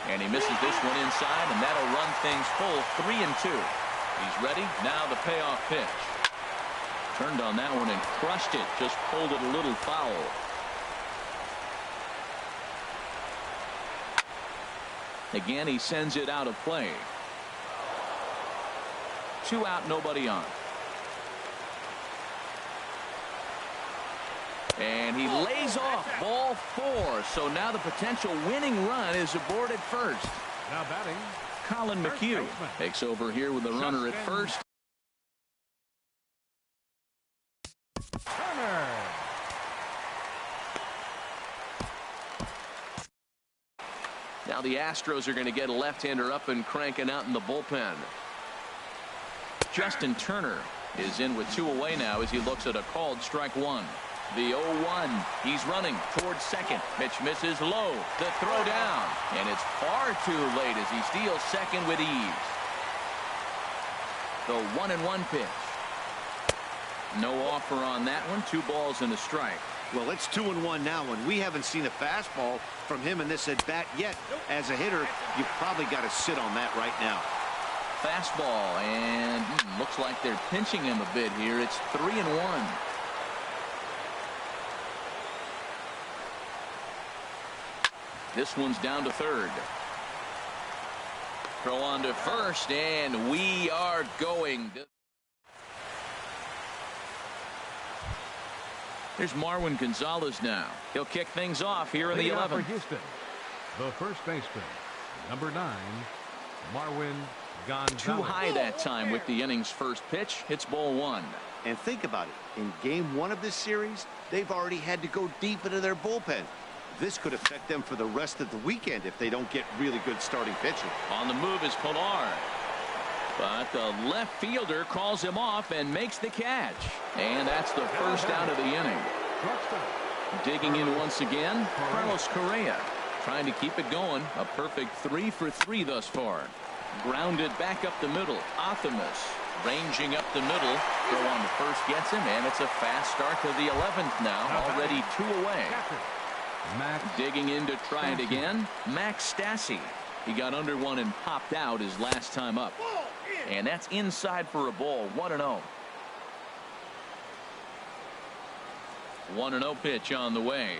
And he misses this one inside, and that'll run things full 3-2. He's ready. Now the payoff pitch. Turned on that one and crushed it. Just pulled it a little foul. Again, he sends it out of play. 2 out, nobody on. And he lays off ball 4. So now the potential winning run is aboard at first. Now batting, Colin McHugh takes over here with the runner at first. Turner. Now the Astros are going to get a left-hander up and cranking out in the bullpen. Justin Turner is in with 2 away now as he looks at a called strike 1. The 0-1. He's running towards second. Pitch misses low. The throw down. And it's far too late as he steals second with ease. The 1-1 pitch. No offer on that one. 2 balls and a strike. Well, it's 2-1 now, and we haven't seen a fastball from him in this at-bat yet. As a hitter, you've probably got to sit on that right now. Fastball, and looks like they're pinching him a bit here. It's 3-1. This one's down to third. Throw on to first, and we are going. There's Marwin Gonzalez now. He'll kick things off here in the 11th. Houston, the first baseman, number 9, Marwin Gonzalez. Too high that time with the inning's first pitch. It's ball 1. And think about it. In game 1 of this series, they've already had to go deep into their bullpen. This could affect them for the rest of the weekend if they don't get really good starting pitching. On the move is Pillar. But the left fielder calls him off and makes the catch. And that's the first out of the inning. Digging in once again, Carlos Correa. Trying to keep it going. A perfect 3 for 3 thus far. Grounded back up the middle. Optimus ranging up the middle. Throw on to first gets him, and it's a fast start to the 11th now. Already 2 away. Digging in to try it again, Max Stassi. He got under one and popped out his last time up. And that's inside for a ball. 1-0. 1-0 pitch on the way.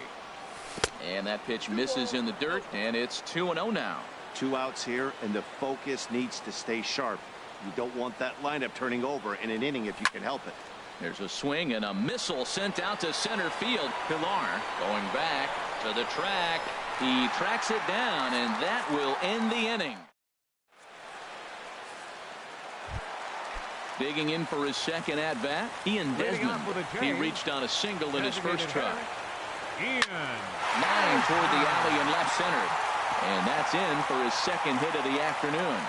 And that pitch misses in the dirt, and it's 2-0 now. 2 outs here, and the focus needs to stay sharp. You don't want that lineup turning over in an inning if you can help it. There's a swing and a missile sent out to center field. Pillar going back to the track. He tracks it down, and that will end the inning. Digging in for his second at-bat, Ian Desmond. He reached on a single in his first try. Ian Line toward the alley in left center. And that's in for his second hit of the afternoon.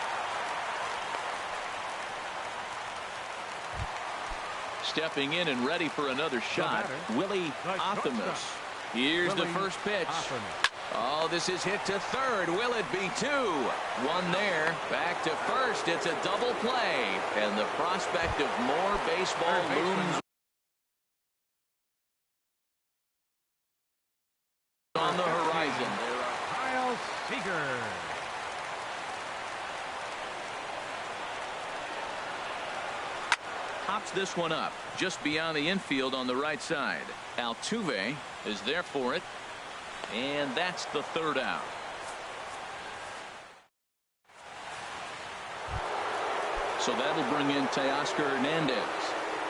Stepping in and ready for another shot, Willie Optimus. Here's the first pitch. Oh, this is hit to third. Will it be two? One there. Back to first. It's a double play. And the prospect of more baseball looms on the horizon. Kyle Seager. Pops this one up just beyond the infield on the right side. Altuve is there for it. And that's the third out. So that'll bring in Teoscar Hernandez.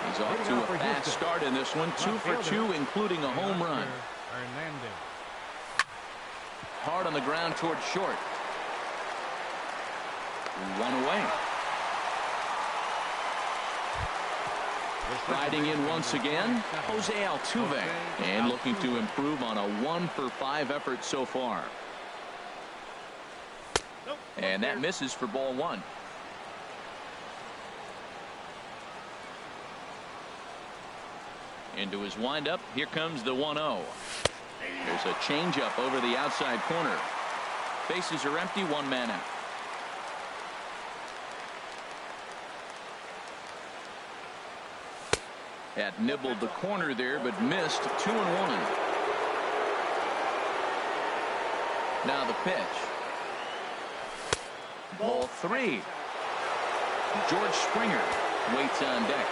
He's off to a fast start in this one. 2 for 2, including a home run. Hard on the ground toward short. One away. Riding in once again, Jose Altuve, and looking to improve on a 1 for 5 effort so far. And that misses for ball one. Into his windup, here comes the 1-0. There's a changeup over the outside corner. Bases are empty, one man out. Had nibbled the corner there, but missed. 2-1. Now the pitch. Ball 3. George Springer waits on deck.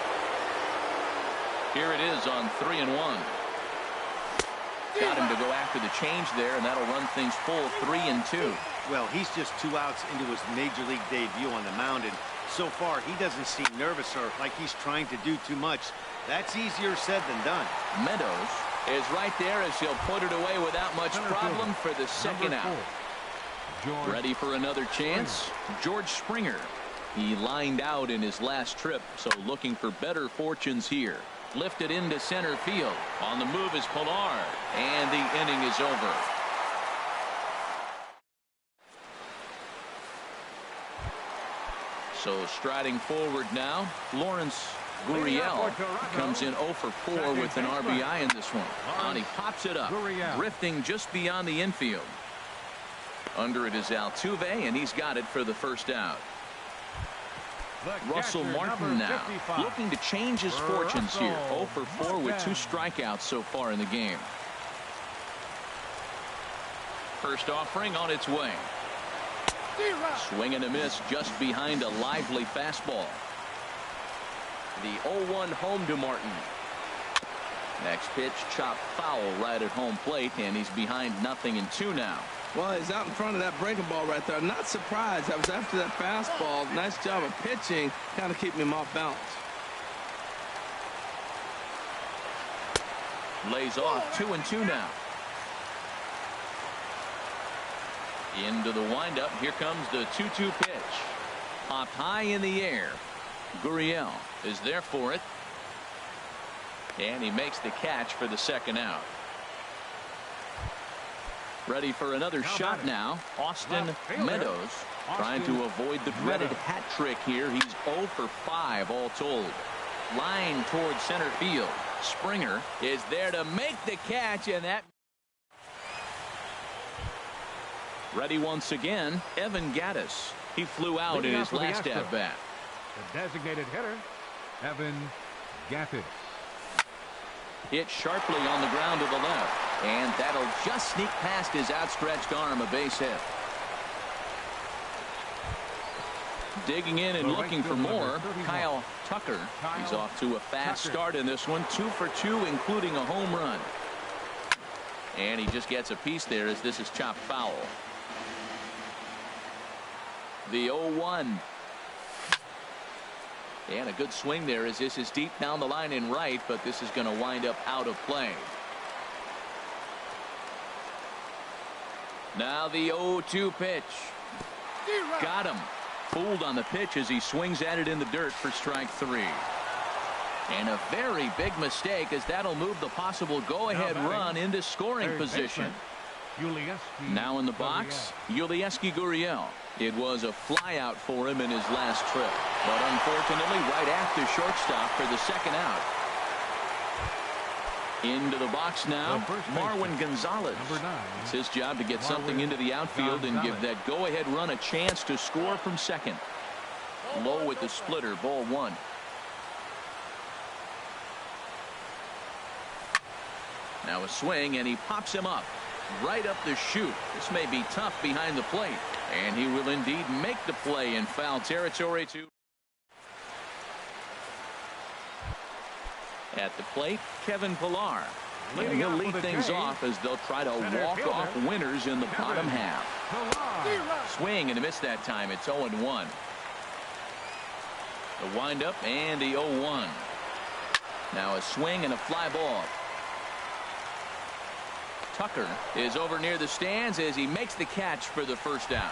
Here it is on 3-1. Got him to go after the change there, and that'll run things full 3-2. Well, he's just 2 outs into his major league debut on the mound, and so far he doesn't seem nervous or like he's trying to do too much. That's easier said than done. Meadows is right there as he'll put it away without much problem for the second out. Ready for another chance. George Springer. He lined out in his last trip, so looking for better fortunes here. Lifted into center field. On the move is Pilar, and the inning is over. So striding forward now, Lawrence Gurriel comes in 0 for 4 with an RBI in this one. And he pops it up, drifting just beyond the infield. Under it is Altuve, and he's got it for the first out. Russell Martin now looking to change his fortunes here. 0 for 4 with 2 strikeouts so far in the game. First offering on its way. Swing and a miss just behind a lively fastball. The 0-1 home to Martin. Next pitch chopped foul right at home plate, and he's behind 0-2 now. Well, he's out in front of that breaking ball right there. I'm not surprised. I was after that fastball. Nice job of pitching, kind of keeping him off balance. Lays off 2-2 now. Into the windup. Here comes the 2-2 pitch. Popped high in the air. Gurriel is there for it. And he makes the catch for the second out. Ready for another shot now. Austin Meadows trying to avoid the dreaded hat trick here. He's 0 for 5 all told. Line towards center field. Springer is there to make the catch, and that. Ready once again, Evan Gattis. He flew out in his last at bat. The designated hitter, Evan Gattis. Hit sharply on the ground to the left, and that'll just sneak past his outstretched arm, a base hit. Digging in and looking for more, Kyle Tucker. He's off to a fast start in this one. 2 for 2, including a home run. And he just gets a piece there as this is chopped foul. The 0-1. And a good swing there as this is deep down the line in right, but this is going to wind up out of play. Now the 0-2 pitch. Got him. Fooled on the pitch as he swings at it in the dirt for strike 3. And a very big mistake, as that'll move the possible go-ahead run into scoring position. Now in the box, Yulieski Gurriel. It was a flyout for him in his last trip, but unfortunately right at the shortstop for the second out. Into the box now, Marwin Gonzalez. It's his job to get something into the outfield and give that go-ahead run a chance to score from second. Low with the splitter, ball one. Now a swing, and he pops him up right up the chute. This may be tough behind the plate, and he will indeed make the play in foul territory. At the plate, Kevin Pillar. And he'll lead things off as they'll try to walk off winners in the bottom half. Swing and a miss that time. It's 0-1. The windup and the 0-1. Now a swing and a fly ball. Tucker is over near the stands as he makes the catch for the first out.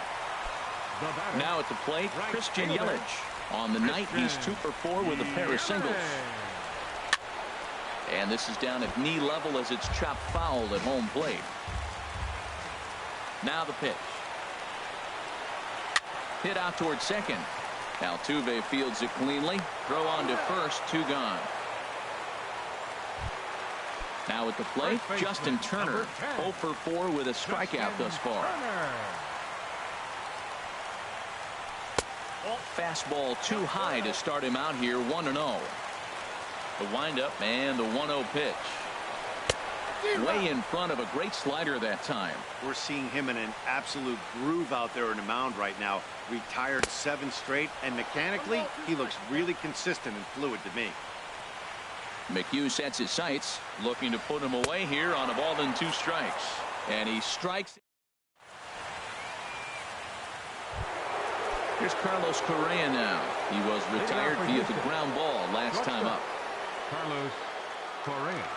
Now at the plate, Christian Yelich. On the night, he's 2 for 4 with a pair of singles. And this is down at knee level as it's chopped foul at home plate. Now the pitch. Hit out towards second. Altuve fields it cleanly. Throw on to first, 2 gone. Now at the plate, Justin Turner, 0 for 4 with a strikeout thus far. Fastball too high to start him out here, 1-0. The windup and the 1-0 pitch. Way in front of a great slider that time. We're seeing him in an absolute groove out there in the mound right now. Retired 7 straight, and mechanically, he looks really consistent and fluid to me. McHugh sets his sights, looking to put him away here on a ball and 2 strikes. And he strikes. Here's Carlos Correa now. He was retired via the ground ball last time up. Carlos Correa.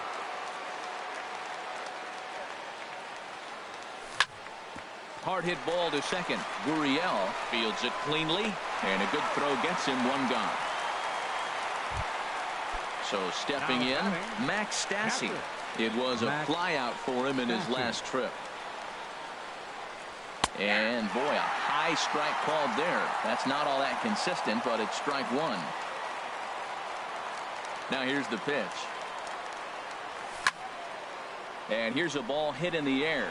Hard hit ball to second. Gurriel fields it cleanly, and a good throw gets him 1 gone. So stepping in, Max Stassi. It was a flyout for him in his last trip. And boy, a high strike called there. That's not all that consistent, but it's strike 1. Now here's the pitch. And here's a ball hit in the air.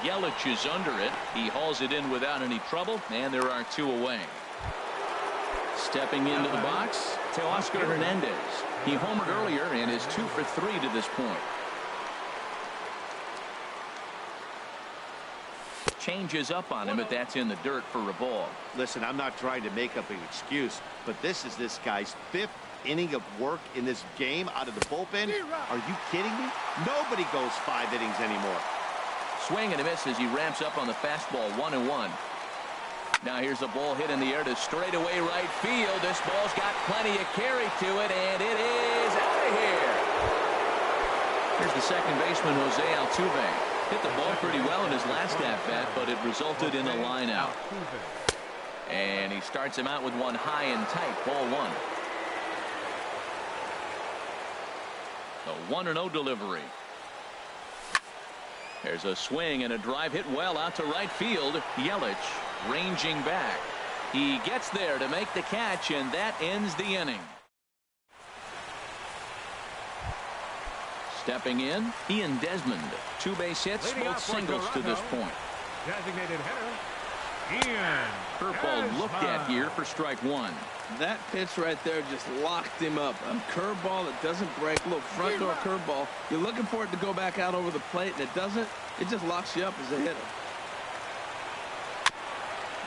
Yelich is under it. He hauls it in without any trouble, and there are 2 away. Stepping into the box, Teoscar Hernandez. He homered earlier and is 2 for 3 to this point. Changes up on him, but that's in the dirt for a ball. Listen, I'm not trying to make up an excuse, but this is this guy's 5th inning of work in this game out of the bullpen. Are you kidding me? Nobody goes 5 innings anymore. Swing and a miss as he ramps up on the fastball, 1-1. Now here's a ball hit in the air to straightaway right field. This ball's got plenty of carry to it, and it is out of here. Here's the second baseman, Jose Altuve. Hit the ball pretty well in his last at-bat, but it resulted in a line out. And he starts him out with one high and tight, ball 1. The 1-0 delivery. There's a swing and a drive hit well out to right field. Yelich ranging back. He gets there to make the catch, and that ends the inning. Stepping in, Ian Desmond. 2 base hits, both singles to this point. Designated hitter, Ian. Curveball looked at here for strike 1. That pitch right there just locked him up. A curveball that doesn't break. Look, front door curveball. You're looking for it to go back out over the plate, and it doesn't. It just locks you up as a hitter.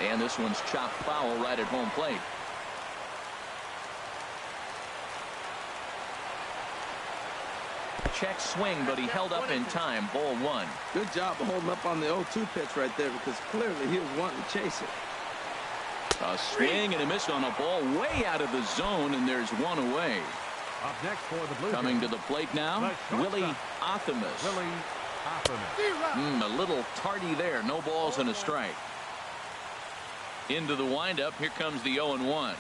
And this one's chopped foul right at home plate. Check swing, but he held up in time. Ball 1. Good job of holding up on the 0-2 pitch right there, because clearly he was wanting to chase it. A swing and a miss on a ball way out of the zone, and there's 1 away. Up next for the Blue Coming to the plate now, Willie Athamas. A little tardy there. No balls and a strike. Into the windup. Here comes the 0-1.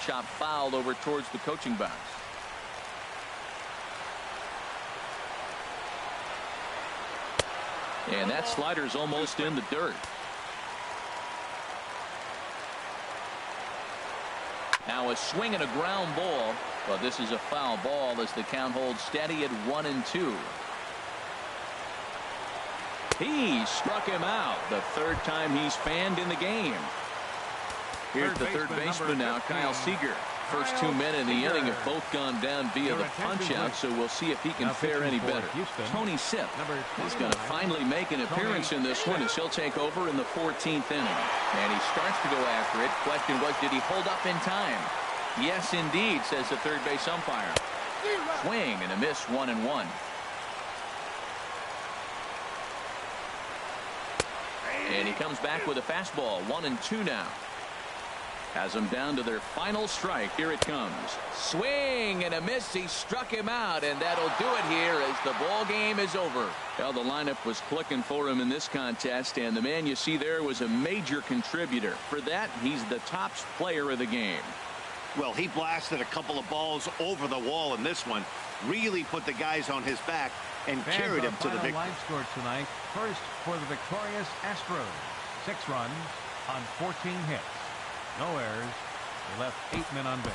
Chop fouled over towards the coaching box. And that slider's almost in the dirt. Now a swing and a ground ball, but this is a foul ball as the count holds steady at 1-2. He struck him out, the third time he's fanned in the game. Here's the third baseman now, Kyle Seager. First 2 men in the inning have both gone down via the punch-out, so we'll see if he can fare any better. Tony Sipp is going to finally make an appearance in this one as he'll take over in the 14th inning. And he starts to go after it. Question was, did he hold up in time? Yes, indeed, says the third base umpire. Swing and a miss, 1-1. And he comes back with a fastball, 1-2 now. Has them down to their final strike. Here it comes. Swing and a miss. He struck him out, and that'll do it here as the ball game is over. Well, the lineup was clicking for him in this contest, and the man you see there was a major contributor. For that, he's the top player of the game. Well, he blasted a couple of balls over the wall in this one. Really put the guys on his back and carried him to the victory. Line score tonight. First for the victorious Astros. 6 runs on 14 hits. No errors. They left 8 men on base.